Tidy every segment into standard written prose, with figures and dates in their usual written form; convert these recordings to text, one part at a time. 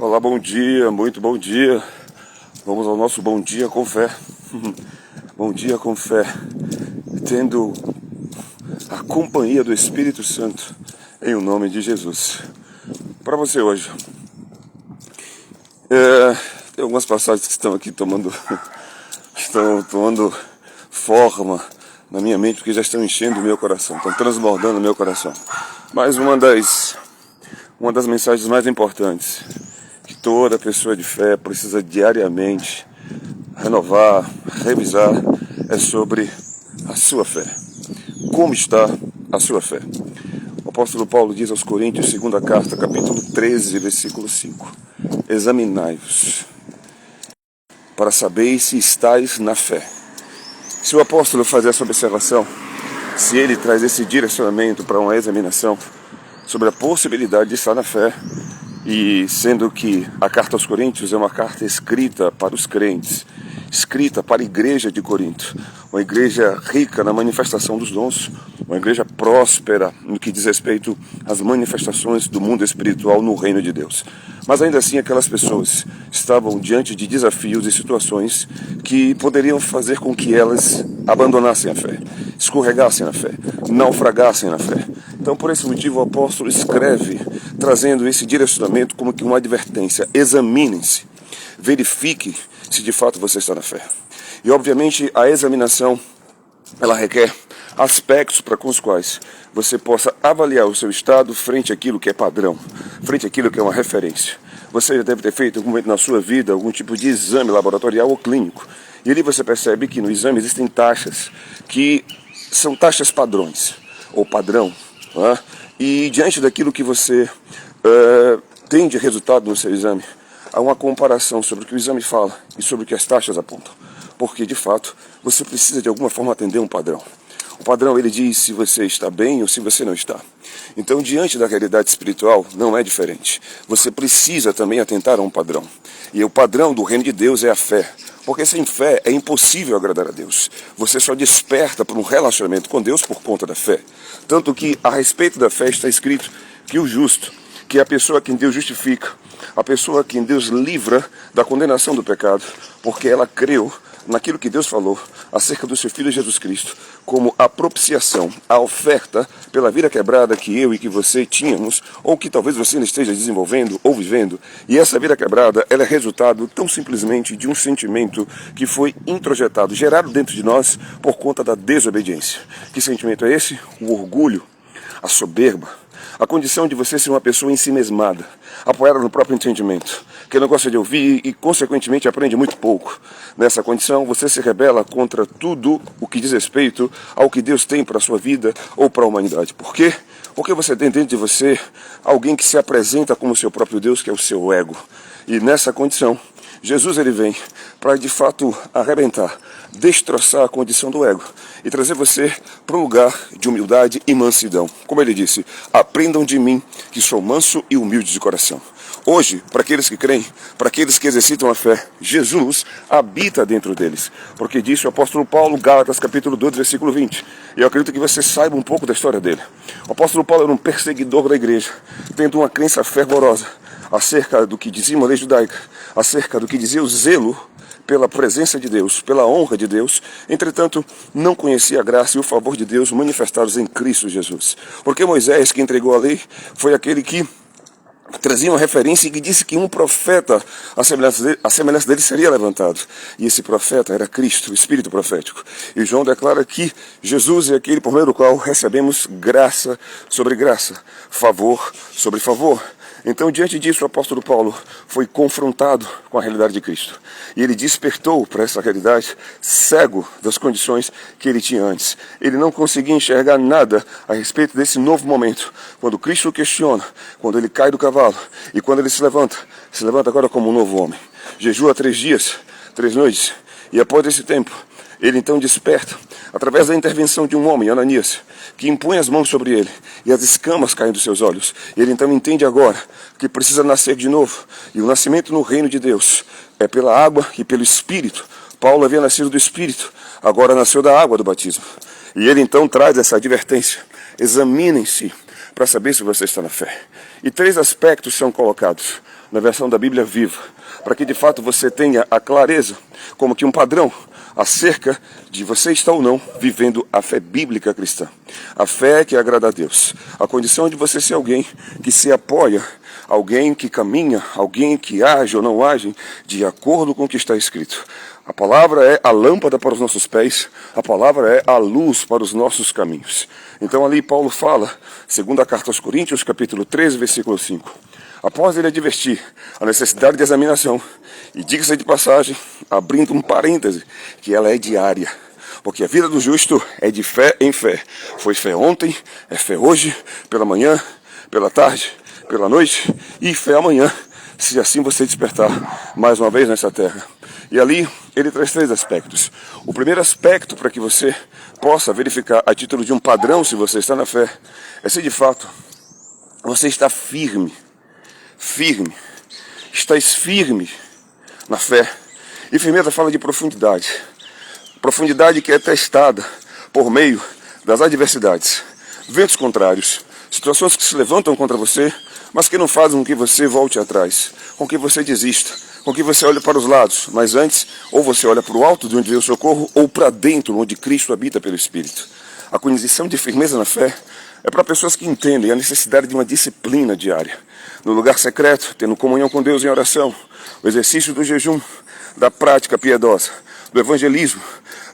Olá, bom dia, muito bom dia. Vamos ao nosso bom dia com fé. Bom dia com fé, tendo a companhia do Espírito Santo, em o nome de Jesus. Para você hoje, tem algumas passagens que estão aqui estão tomando forma na minha mente, porque já estão enchendo o meu coração, estão transbordando o meu coração. Mas uma das mensagens mais importantes que toda pessoa de fé precisa diariamente renovar, revisar, é sobre a sua fé. Como está a sua fé? O apóstolo Paulo diz aos Coríntios, segunda carta, capítulo 13, versículo 5: examinai-vos, para saber se estáis na fé. Se o apóstolo fazer essa observação, se ele traz esse direcionamento para uma examinação sobre a possibilidade de estar na fé, e sendo que a carta aos Coríntios é uma carta escrita para os crentes, escrita para a igreja de Corinto, uma igreja rica na manifestação dos dons, uma igreja próspera no que diz respeito às manifestações do mundo espiritual no reino de Deus. Mas ainda assim aquelas pessoas estavam diante de desafios e situações que poderiam fazer com que elas abandonassem a fé, escorregassem na fé, naufragassem na fé. Então, por esse motivo, o apóstolo escreve, trazendo esse direcionamento como que uma advertência: examinem-se, verifique se de fato você está na fé. E, obviamente, a examinação, ela requer aspectos para com os quais você possa avaliar o seu estado frente àquilo que é padrão, frente àquilo que é uma referência. Você já deve ter feito em algum momento na sua vida algum tipo de exame laboratorial ou clínico. E ali você percebe que no exame existem taxas que são taxas padrões, ou padrão. E diante daquilo que você tem de resultado no seu exame, há uma comparação sobre o que o exame fala e sobre o que as taxas apontam. Porque, de fato, você precisa de alguma forma atender um padrão. O padrão, ele diz se você está bem ou se você não está. Então, diante da realidade espiritual, não é diferente. Você precisa também atentar a um padrão. E o padrão do reino de Deus é a fé. Porque sem fé é impossível agradar a Deus. Você só desperta para um relacionamento com Deus por conta da fé. Tanto que, a respeito da fé, está escrito que o justo, que é a pessoa a quem Deus justifica, a pessoa a quem Deus livra da condenação do pecado, porque ela creu naquilo que Deus falou acerca do seu Filho Jesus Cristo, como a propiciação, a oferta pela vida quebrada que eu e que você tínhamos, ou que talvez você ainda esteja desenvolvendo ou vivendo. E essa vida quebrada, ela é resultado tão simplesmente de um sentimento que foi introjetado, gerado dentro de nós por conta da desobediência. Que sentimento é esse? O orgulho, a soberba, a condição de você ser uma pessoa ensimesmada, apoiada no próprio entendimento, que não gosta de ouvir e, consequentemente, aprende muito pouco. Nessa condição, você se rebela contra tudo o que diz respeito ao que Deus tem para a sua vida ou para a humanidade. Por quê? Porque você tem dentro de você alguém que se apresenta como seu próprio Deus, que é o seu ego. E nessa condição, Jesus ele vem para, de fato, arrebentar, destroçar a condição do ego e trazer você para um lugar de humildade e mansidão. Como ele disse: aprendam de mim, que sou manso e humilde de coração. Hoje, para aqueles que creem, para aqueles que exercitam a fé, Jesus habita dentro deles. Porque disse o apóstolo Paulo, Gálatas capítulo 2, versículo 20. E eu acredito que você saiba um pouco da história dele. O apóstolo Paulo era um perseguidor da igreja, tendo uma crença fervorosa acerca do que dizia uma lei judaica, acerca do que dizia o zelo pela presença de Deus, pela honra de Deus. Entretanto, não conhecia a graça e o favor de Deus manifestados em Cristo Jesus. Porque Moisés, que entregou a lei, foi aquele que trazia uma referência e que disse que um profeta, a semelhança dele seria levantado. E esse profeta era Cristo, o Espírito profético. E João declara que Jesus é aquele por meio do qual recebemos graça sobre graça, favor sobre favor. Então, diante disso, o apóstolo Paulo foi confrontado com a realidade de Cristo. E ele despertou para essa realidade, cego das condições que ele tinha antes. Ele não conseguia enxergar nada a respeito desse novo momento. Quando Cristo o questiona, quando ele cai do cavalo e quando ele se levanta agora como um novo homem. Jejua 3 dias, 3 noites, e após esse tempo, ele então desperta, através da intervenção de um homem, Ananias, que impõe as mãos sobre ele, e as escamas caem dos seus olhos. Ele então entende agora que precisa nascer de novo, e o nascimento no reino de Deus é pela água e pelo Espírito. Paulo havia nascido do Espírito, agora nasceu da água do batismo. E ele então traz essa advertência: examinem-se para saber se você está na fé. E 3 aspectos são colocados na versão da Bíblia Viva, para que de fato você tenha a clareza, como que um padrão, acerca de você estar ou não vivendo a fé bíblica cristã. A fé que agrada a Deus. A condição de você ser alguém que se apoia, alguém que caminha, alguém que age ou não age de acordo com o que está escrito. A palavra é a lâmpada para os nossos pés, a palavra é a luz para os nossos caminhos. Então ali Paulo fala, segunda carta aos Coríntios, capítulo 13, versículo 5. Após ele advertir a necessidade de examinação, e diga-se de passagem, abrindo um parêntese, que ela é diária, porque a vida do justo é de fé em fé. Foi fé ontem, é fé hoje, pela manhã, pela tarde, pela noite, e fé amanhã, se assim você despertar mais uma vez nessa terra. E ali ele traz 3 aspectos. O primeiro aspecto, para que você possa verificar a título de um padrão se você está na fé, é se de fato você está firme, estás firme na fé. E firmeza fala de profundidade. Profundidade que é testada por meio das adversidades, ventos contrários, situações que se levantam contra você, mas que não fazem com que você volte atrás, com que você desista, com que você olhe para os lados. Mas antes, ou você olha para o alto, de onde veio o socorro, ou para dentro, onde Cristo habita pelo Espírito. A condição de firmeza na fé é para pessoas que entendem a necessidade de uma disciplina diária. No lugar secreto, tendo comunhão com Deus em oração, o exercício do jejum, da prática piedosa, do evangelismo,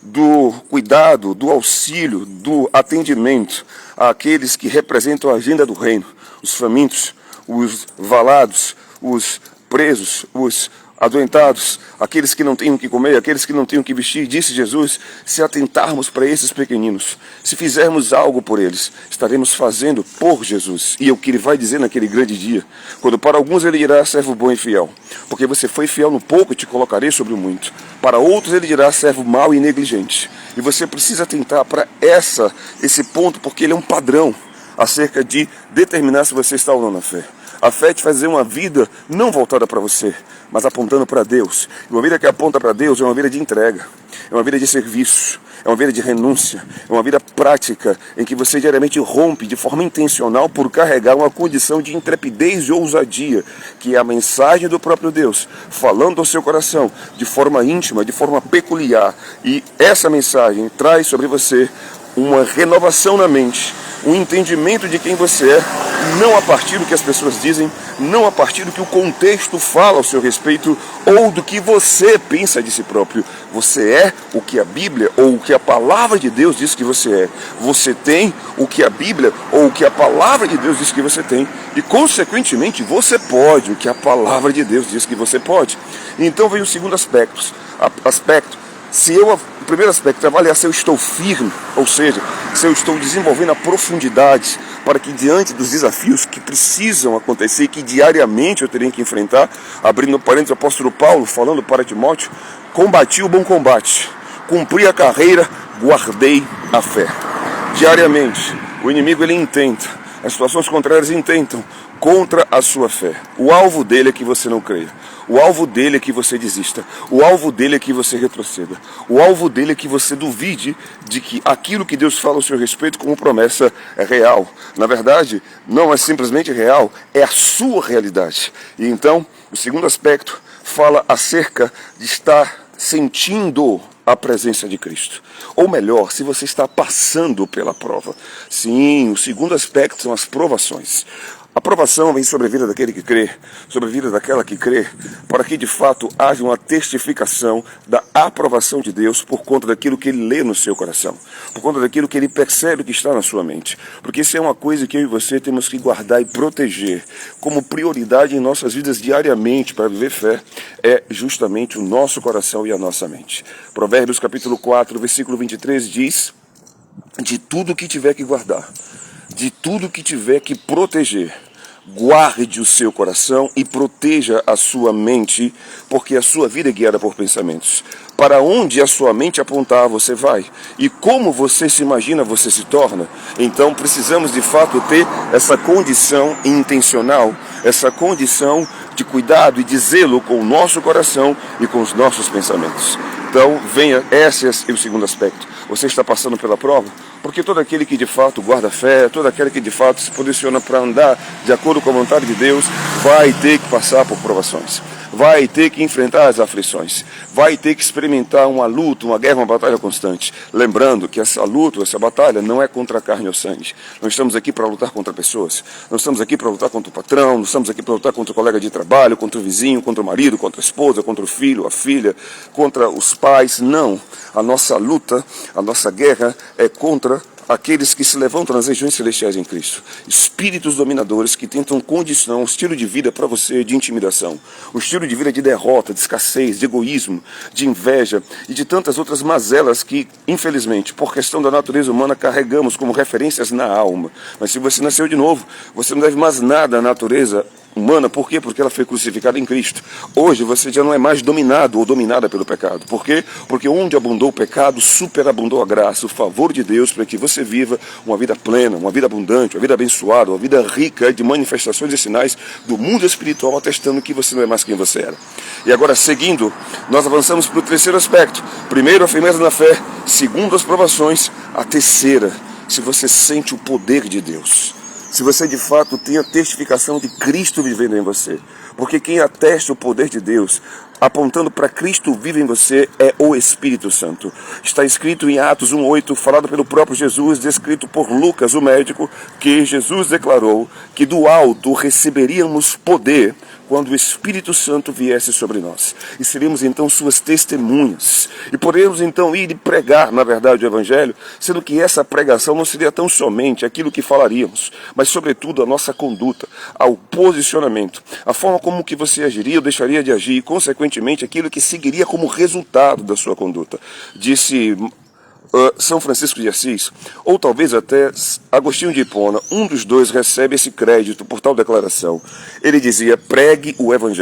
do cuidado, do auxílio, do atendimento àqueles que representam a agenda do reino, os famintos, os valados, os presos, os adoentados, aqueles que não têm o que comer, aqueles que não têm o que vestir. Disse Jesus, se atentarmos para esses pequeninos, se fizermos algo por eles, estaremos fazendo por Jesus. E é o que ele vai dizer naquele grande dia, quando para alguns ele dirá, servo bom e fiel, porque você foi fiel no pouco, te colocarei sobre o muito. Para outros ele dirá, servo mau e negligente. E você precisa atentar para esse ponto, porque ele é um padrão acerca de determinar se você está ou não na fé. A fé te faz uma vida não voltada para você, mas apontando para Deus. E uma vida que aponta para Deus é uma vida de entrega, é uma vida de serviço, é uma vida de renúncia, é uma vida prática em que você diariamente rompe de forma intencional por carregar uma condição de intrepidez e ousadia, que é a mensagem do próprio Deus, falando ao seu coração de forma íntima, de forma peculiar. E essa mensagem traz sobre você uma renovação na mente, um entendimento de quem você é, não a partir do que as pessoas dizem, não a partir do que o contexto fala ao seu respeito ou do que você pensa de si próprio. Você é o que a Bíblia ou o que a palavra de Deus diz que você é. Você tem o que a Bíblia ou o que a palavra de Deus diz que você tem. E, consequentemente, você pode o que a palavra de Deus diz que você pode. Então vem o segundo aspecto. O primeiro aspecto é avaliar se eu estou firme, ou seja, se eu estou desenvolvendo a profundidade para que diante dos desafios que precisam acontecer e que diariamente eu teria que enfrentar, abrindo parênteses, o apóstolo Paulo falando para Timóteo, combati o bom combate, cumpri a carreira, guardei a fé. Diariamente, o inimigo ele intenta, as situações contrárias intentam contra a sua fé. O alvo dele é que você não creia. O alvo dele é que você desista. O alvo dele é que você retroceda. O alvo dele é que você duvide de que aquilo que Deus fala ao seu respeito como promessa é real. Na verdade, não é simplesmente real, é a sua realidade. E então, o segundo aspecto fala acerca de estar sentindo a presença de Cristo. Ou melhor, se você está passando pela prova. Sim, o segundo aspecto são as provações. A provação vem sobre a vida daquele que crê, sobre a vida daquela que crê, para que de fato haja uma testificação da aprovação de Deus por conta daquilo que ele lê no seu coração, por conta daquilo que ele percebe que está na sua mente. Porque isso é uma coisa que eu e você temos que guardar e proteger como prioridade em nossas vidas diariamente para viver fé, é justamente o nosso coração e a nossa mente. Provérbios capítulo 4, versículo 23 diz, de tudo que tiver que guardar, de tudo que tiver que proteger, guarde o seu coração e proteja a sua mente, porque a sua vida é guiada por pensamentos. Para onde a sua mente apontar, você vai. E como você se imagina, você se torna. Então precisamos de fato ter essa condição intencional, essa condição de cuidado e de zelo com o nosso coração e com os nossos pensamentos. Então venha, esse é o segundo aspecto. Você está passando pela prova? Porque todo aquele que de fato guarda a fé, todo aquele que de fato se posiciona para andar de acordo com a vontade de Deus, vai ter que passar por provações, vai ter que enfrentar as aflições, vai ter que experimentar uma luta, uma guerra, uma batalha constante. Lembrando que essa luta, essa batalha não é contra a carne ou sangue. Não estamos aqui para lutar contra pessoas, não estamos aqui para lutar contra o patrão, não estamos aqui para lutar contra o colega de trabalho, contra o vizinho, contra o marido, contra a esposa, contra o filho, a filha, contra os pais. Não, a nossa luta, a nossa guerra é contra aqueles que se levantam nas regiões celestiais em Cristo. Espíritos dominadores que tentam condicionar um estilo de vida para você de intimidação. Um estilo de vida de derrota, de escassez, de egoísmo, de inveja e de tantas outras mazelas que, infelizmente, por questão da natureza humana, carregamos como referências na alma. Mas se você nasceu de novo, você não deve mais nada à natureza humana. Por quê? Porque ela foi crucificada em Cristo. Hoje você já não é mais dominado ou dominada pelo pecado. Por quê? Porque onde abundou o pecado, superabundou a graça, o favor de Deus para que você viva uma vida plena, uma vida abundante, uma vida abençoada, uma vida rica de manifestações e sinais do mundo espiritual, atestando que você não é mais quem você era. E agora, seguindo, nós avançamos para o terceiro aspecto. Primeiro, a firmeza na fé. Segundo, as provações. A terceira, se você sente o poder de Deus. Se você de fato tem a testificação de Cristo vivendo em você. Porque quem atesta o poder de Deus, apontando para Cristo vive em você, é o Espírito Santo. Está escrito em Atos 1:8, falado pelo próprio Jesus, descrito por Lucas, o médico, que Jesus declarou que do alto receberíamos poder quando o Espírito Santo viesse sobre nós. E seríamos então suas testemunhas. E poderemos então ir e pregar, na verdade, o Evangelho, sendo que essa pregação não seria tão somente aquilo que falaríamos, mas sobretudo a nossa conduta, ao posicionamento, a forma como que você agiria ou deixaria de agir, e consequentemente aquilo que seguiria como resultado da sua conduta. Disse São Francisco de Assis, ou talvez até Agostinho de Hipona, um dos dois recebe esse crédito por tal declaração. Ele dizia: pregue o Evangelho.